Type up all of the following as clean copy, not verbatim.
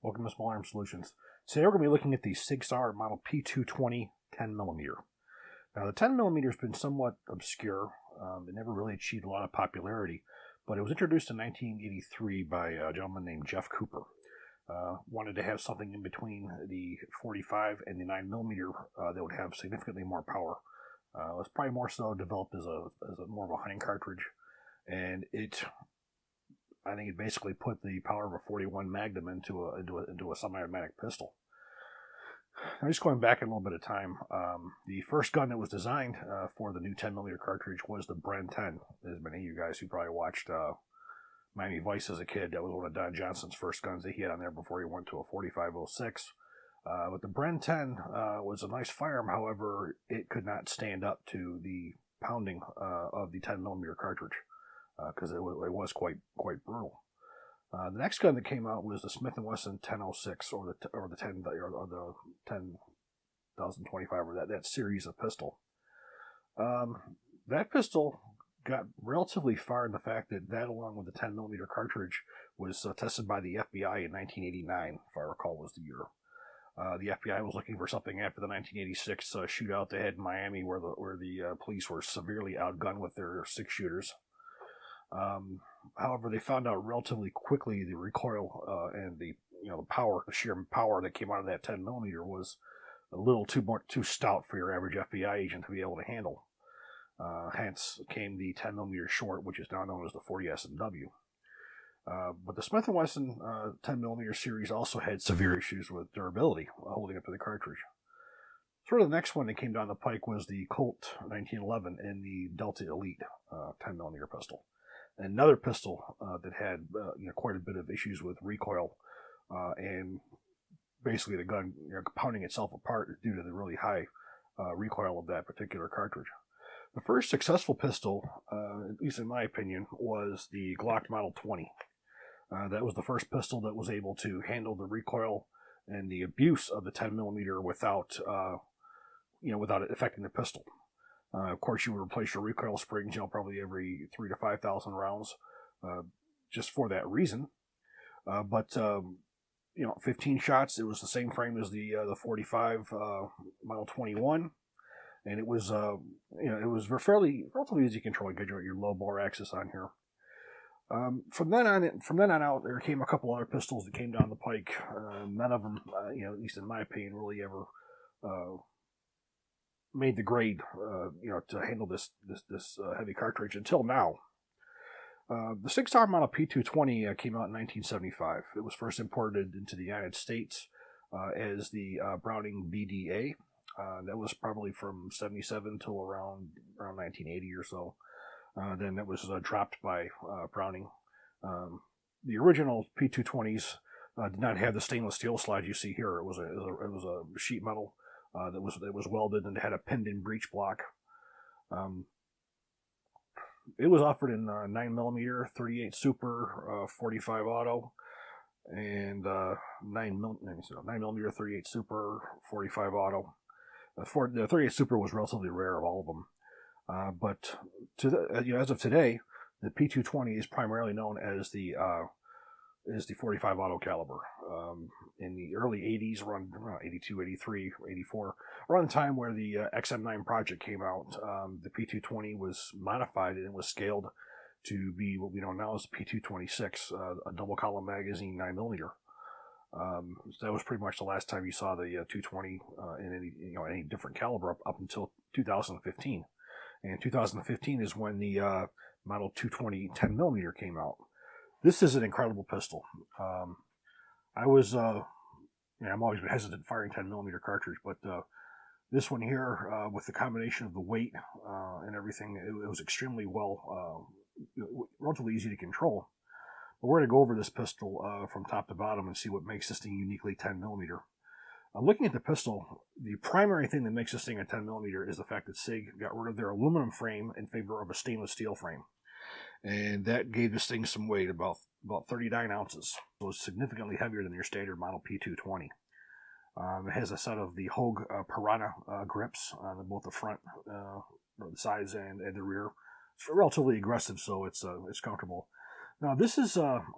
Welcome to Small Arm Solutions. Today we're going to be looking at the SIG Sauer model P220 10mm. Now the 10mm has been somewhat obscure. It never really achieved a lot of popularity, but it was introduced in 1983 by a gentleman named Jeff Cooper. Wanted to have something in between the 45 and the 9mm that would have significantly more power. It was probably more so developed as a more of a hunting cartridge, and I think it basically put the power of a 41 Magnum into a semi-automatic pistol. Now, just going back a little bit of time, the first gun that was designed for the new 10mm cartridge was the Bren 10. There's many of you guys who probably watched Miami Vice as a kid. That was one of Don Johnson's first guns that he had on there before he went to a 4506. But the Bren 10 was a nice firearm. However, it could not stand up to the pounding of the 10mm cartridge, because it was quite brutal. The next gun that came out was the Smith & Wesson 1006, or the 10,025, or that series of pistol. That pistol got relatively far in the fact that along with the 10mm cartridge was tested by the FBI in 1989, if I recall was the year. The FBI was looking for something after the 1986 shootout they had in Miami, where the police were severely outgunned with their 6-shooters. However, they found out relatively quickly the recoil and the sheer power that came out of that 10mm was a little too stout for your average FBI agent to be able to handle. Hence came the 10mm short, which is now known as the 40S&W. But the Smith & Wesson 10mm series also had severe issues with durability holding up to the cartridge. Sort of the next one that came down the pike was the Colt 1911 and the Delta Elite 10mm pistol. Another pistol that had quite a bit of issues with recoil and basically the gun pounding itself apart due to the really high recoil of that particular cartridge. The first successful pistol, at least in my opinion, was the Glock Model 20. That was the first pistol that was able to handle the recoil and the abuse of the 10mm without it affecting the pistol. Of course, you would replace your recoil springs, probably every 3,000 to 5,000 rounds, just for that reason. But 15 shots. It was the same frame as the 45 Model 21, and it was it was relatively easy to control. You got your low bore axis on here. From then on out, there came a couple other pistols that came down the pike. None of them, at least in my opinion, really ever made the grade, to handle this heavy cartridge until now. The SIG Sauer model P220 came out in 1975. It was first imported into the United States as the Browning BDA. That was probably from 77 till around 1980 or so. Then it was dropped by Browning. The original P220s did not have the stainless steel slide you see here. It was a sheet metal that was welded and had a pinned-in breech block. It was offered in 9mm, 38 Super, 45 Auto, and 9mm, 38 Super, 45 Auto. The 38 Super was relatively rare of all of them. But as of today, the P220 is primarily known as the 45 auto caliber. In the early 80s, around 82, 83, 84, around the time where the XM9 project came out, the P220 was modified and it was scaled to be what we know now as the P226, a double column magazine 9mm. So that was pretty much the last time you saw the 220 in any different caliber up until 2015. And 2015 is when the Model 220 10mm came out. This is an incredible pistol. I'm always been hesitant firing 10mm cartridge, but this one here, with the combination of the weight and everything, it was extremely relatively easy to control. But we're going to go over this pistol from top to bottom and see what makes this thing uniquely 10mm. Looking at the pistol, the primary thing that makes this thing a 10mm is the fact that SIG got rid of their aluminum frame in favor of a stainless steel frame. And that gave this thing some weight, about 39 ounces. So it's significantly heavier than your standard model P220. It has a set of the Hogue Piranha grips on both the front, the sides, and the rear. It's relatively aggressive, so it's comfortable. Now this is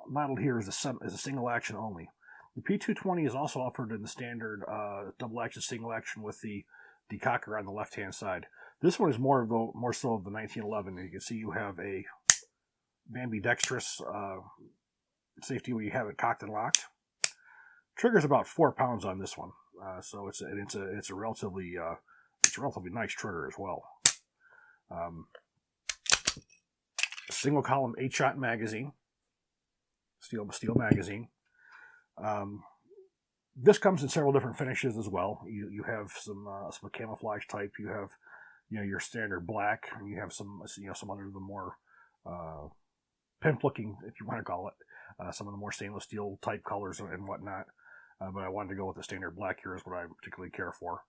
modeled here as a single action only. The P220 is also offered in the standard double action, single action with the decocker on the left hand side. This one is more so of the 1911. You can see you have a ambidextrous safety where you have it cocked and locked. Trigger's about 4 pounds on this one, so it's a relatively nice trigger as well. Single column 8-shot magazine, steel magazine. This comes in several different finishes as well. You have some camouflage type. You have your standard black, and you have some other the more pimp looking, if you want to call it, some of the more stainless steel type colors and whatnot. But I wanted to go with the standard black here is what I particularly care for.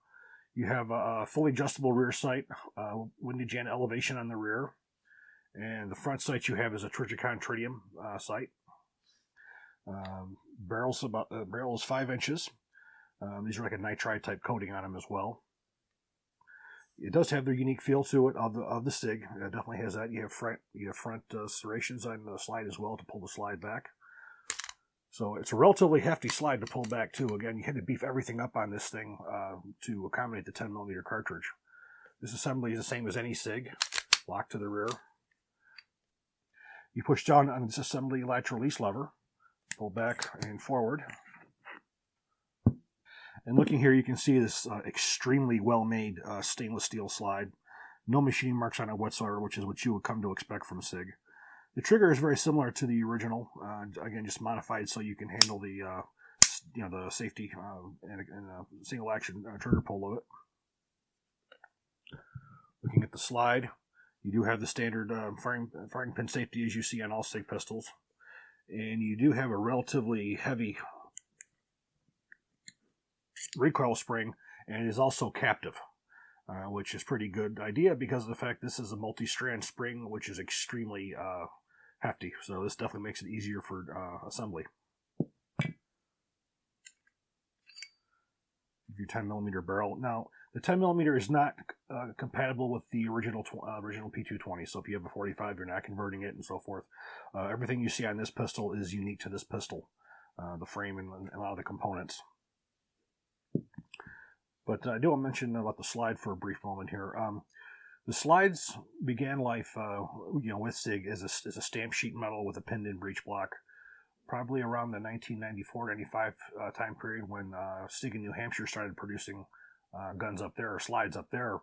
You have a fully adjustable rear sight, windage and elevation on the rear. And the front sight you have is a Trigicon tritium sight. Barrel is 5 inches. These are like a nitride type coating on them as well. It does have their unique feel to it of the SIG. It definitely has that. You have front serrations on the slide as well to pull the slide back. So it's a relatively hefty slide to pull back too. Again, you had to beef everything up on this thing to accommodate the 10mm cartridge. This assembly is the same as any SIG. Lock to the rear. You push down on this assembly latch release lever. Pull back and forward. And looking here, you can see this extremely well-made stainless steel slide. No machining marks on it whatsoever, which is what you would come to expect from SIG. The trigger is very similar to the original. Again, just modified so you can handle the the safety and a single action trigger pull of it. Looking at the slide, you do have the standard firing pin safety as you see on all SIG pistols, and you do have a relatively heavy recoil spring, and it is also captive, which is pretty good idea because of the fact this is a multi-strand spring, which is extremely hefty. So this definitely makes it easier for assembly. Your 10mm barrel. Now, the 10mm is not compatible with the original P220. So if you have a 45, you're not converting it and so forth. Everything you see on this pistol is unique to this pistol, the frame and a lot of the components. But I do want to mention about the slide for a brief moment here. The slides began life, with SIG as a stamp sheet metal with a pinned-in breech block, probably around the 1994-95 time period when SIG in New Hampshire started producing guns up there, or slides up there.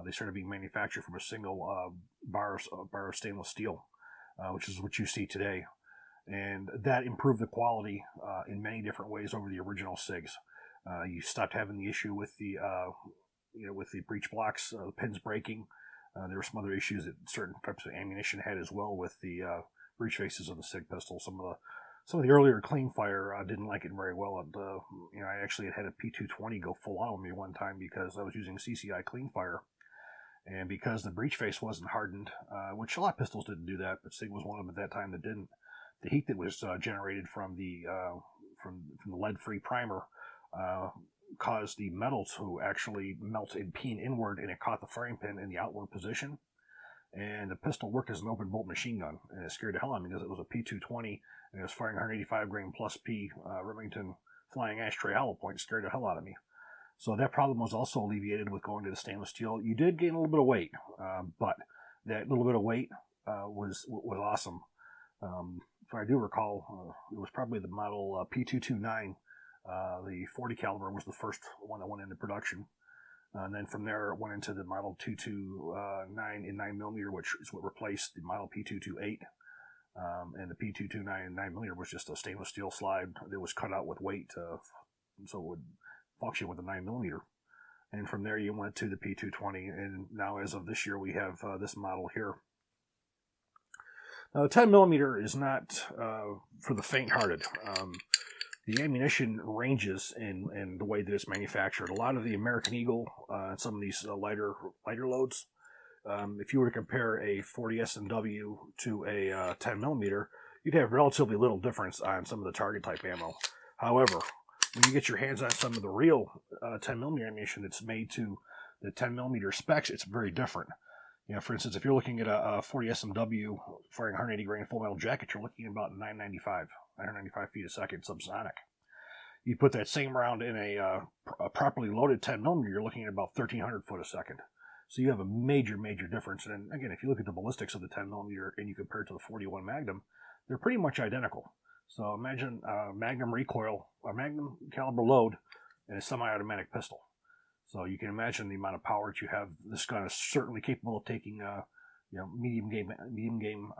They started being manufactured from a single bar of stainless steel, which is what you see today. And that improved the quality in many different ways over the original SIGs. You stopped having the issue with the breech blocks, the pins breaking. There were some other issues that certain types of ammunition had as well with the breech faces of the SIG pistol. Some of the earlier clean fire didn't like it very well. And, I actually had a P220 go full out on me one time because I was using CCI clean fire, and because the breech face wasn't hardened, which a lot of pistols didn't do that, but SIG was one of them at that time that didn't. The heat that was generated from the lead-free primer caused the metal to actually melt and peen inward, and it caught the firing pin in the outward position. And the pistol worked as an open bolt machine gun, and it scared the hell out of me because it was a P220 and it was firing 185 grain plus P Remington flying ashtray hollow point. It scared the hell out of me. So that problem was also alleviated with going to the stainless steel. You did gain a little bit of weight, but that little bit of weight was awesome. If I do recall, it was probably the model P229. The 40 caliber was the first one that went into production. And then from there, it went into the model 229 in 9mm, which is what replaced the model P228. And the P229 in 9mm was just a stainless steel slide that was cut out with weight so it would function with a 9mm. And from there, you went to the P220. And now, as of this year, we have this model here. Now, the 10mm is not for the faint-hearted. The ammunition ranges in the way that it's manufactured. A lot of the American Eagle, some of these lighter loads, if you were to compare a 40 S&W to a 10mm, you'd have relatively little difference on some of the target type ammo. However, when you get your hands on some of the real 10mm ammunition that's made to the 10mm specs, it's very different. For instance, if you're looking at a 40 S&W firing 180 grain full metal jacket, you're looking at about 995 feet a second subsonic. You put that same round in a properly loaded 10 millimeter, you're looking at about 1,300 foot a second. So you have a major, major difference. And again, if you look at the ballistics of the 10 millimeter and you compare it to the 41 Magnum, they're pretty much identical. So imagine a Magnum recoil, a Magnum caliber load, and a semi-automatic pistol. So you can imagine the amount of power that you have. This gun is certainly capable of taking, medium game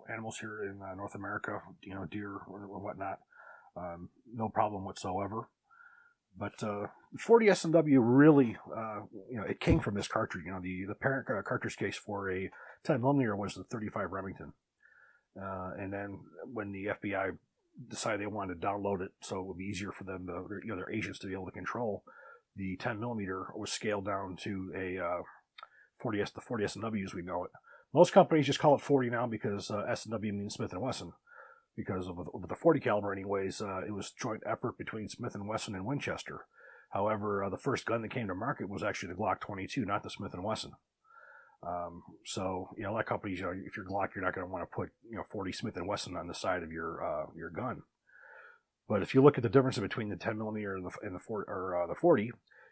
animals here in North America, deer or whatnot. No problem whatsoever. But 40 S&W really, it came from this cartridge. The parent cartridge case for a 10 millimeter was the 35 Remington. And then when the FBI decided they wanted to download it so it would be easier for them, their agents to be able to control, the 10 millimeter was scaled down to a 40S, the 40 S&W as we know it. Most companies just call it 40 now because S&W means Smith & Wesson. Because of the 40 caliber anyways, it was joint effort between Smith & Wesson and Winchester. However, the first gun that came to market was actually the Glock 22, not the Smith & Wesson. So, a lot of companies, if you're Glock, you're not going to want to put, 40 Smith & Wesson on the side of your gun. But if you look at the difference between the 10 millimeter and the 40,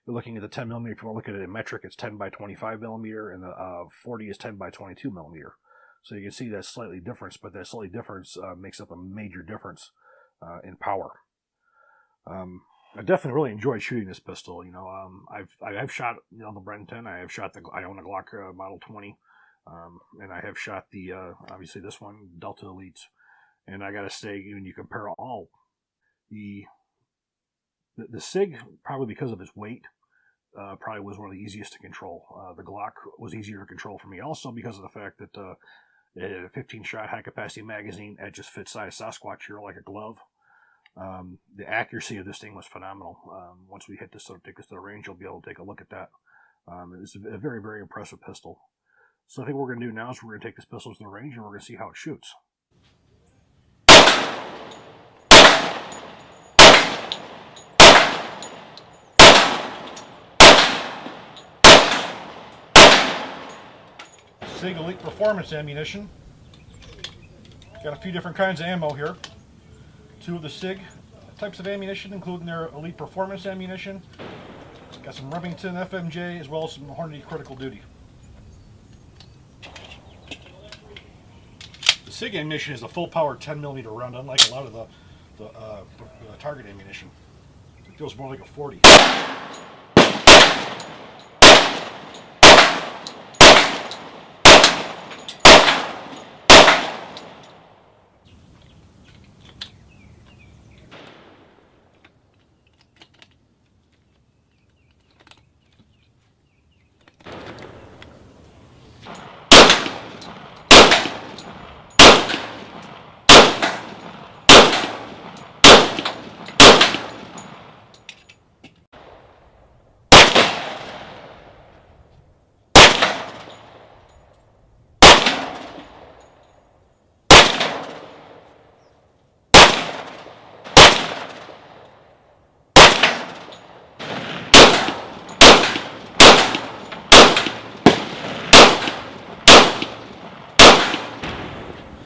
you're looking at the 10 millimeter. If you want to look at it in metric, it's 10 by 25 millimeter, and the 40 is 10 by 22 millimeter. So you can see that slightly difference, but that slightly difference makes up a major difference in power. I definitely really enjoyed shooting this pistol. I've shot the Bren 10. I own a Glock Model 20, and I have shot the obviously this one, Delta Elites. And I gotta say, when you compare all the SIG, probably because of its weight, probably was one of the easiest to control. The Glock was easier to control for me, also because of the fact that it had a 15-shot high-capacity magazine. It just fits size Sasquatch here like a glove. The accuracy of this thing was phenomenal. Once we hit this, take us to the range, you'll be able to take a look at that. It's a very, very impressive pistol. So I think what we're going to do now is we're going to take this pistol to the range and we're going to see how it shoots. SIG Elite Performance ammunition. Got a few different kinds of ammo here. Two of the SIG types of ammunition, including their Elite Performance ammunition. Got some Remington FMJ as well as some Hornady Critical Duty. The SIG ammunition is a full power 10 millimeter round, unlike a lot of the target ammunition. It feels more like a 40.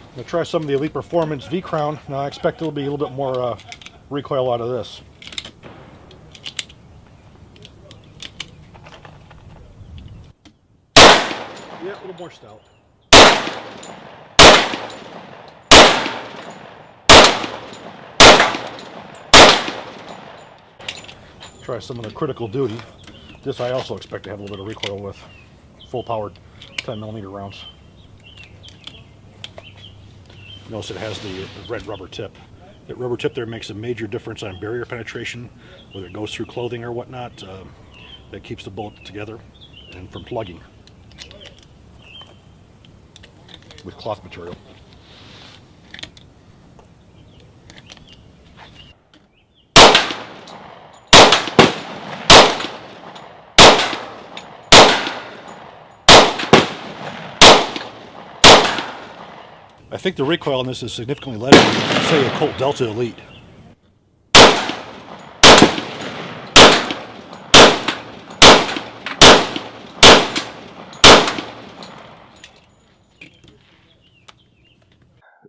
I'm going to try some of the Elite Performance V-Crown. Now I expect there'll be a little bit more recoil out of this. Yeah, a little more stout. Try some of the Critical Duty. This I also expect to have a little bit of recoil with. Full powered 10 millimeter rounds. Notice it has the red rubber tip. That rubber tip there makes a major difference on barrier penetration, whether it goes through clothing or whatnot. That keeps the bullet together and from plugging with cloth material. I think the recoil on this is significantly less than, say, a Colt Delta Elite.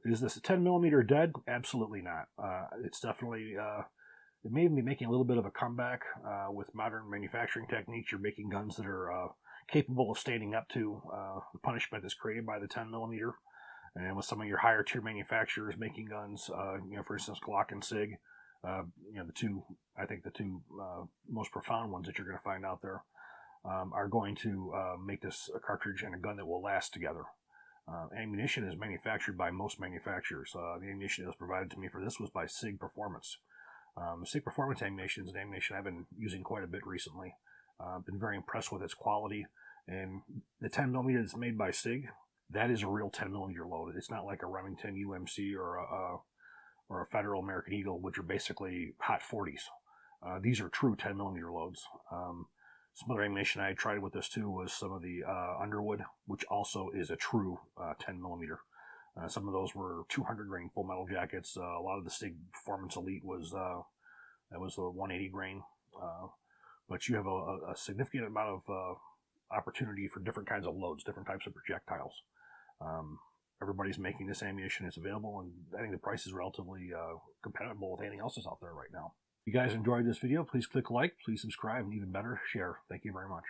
Is this a 10 millimeter dead? Absolutely not. It's definitely They may even be making a little bit of a comeback with modern manufacturing techniques. You're making guns that are capable of standing up to the punishment that's created by the 10 millimeter. And with some of your higher tier manufacturers making guns, for instance, Glock and SIG, the two most profound ones that you're going to find out there, are going to make this a cartridge and a gun that will last together. Ammunition is manufactured by most manufacturers. The ammunition that was provided to me for this was by SIG Performance. SIG Performance ammunition is an ammunition I've been using quite a bit recently. Been very impressed with its quality. And the 10 millimeter that's made by SIG, that is a real 10 millimeter load. It's not like a Remington UMC or a Federal American Eagle, which are basically hot 40s. These are true 10 millimeter loads. Some other ammunition I tried with this too was some of the Underwood, which also is a true 10 millimeter. Some of those were 200 grain full metal jackets. A lot of the SIG Performance Elite was a 180 grain. But you have a significant amount of opportunity for different kinds of loads, different types of projectiles. Everybody's making this ammunition. It's available, and I think the price is relatively compatible with anything else that's out there right now. If you guys enjoyed this video, please click like, please subscribe, and even better, share. Thank you very much.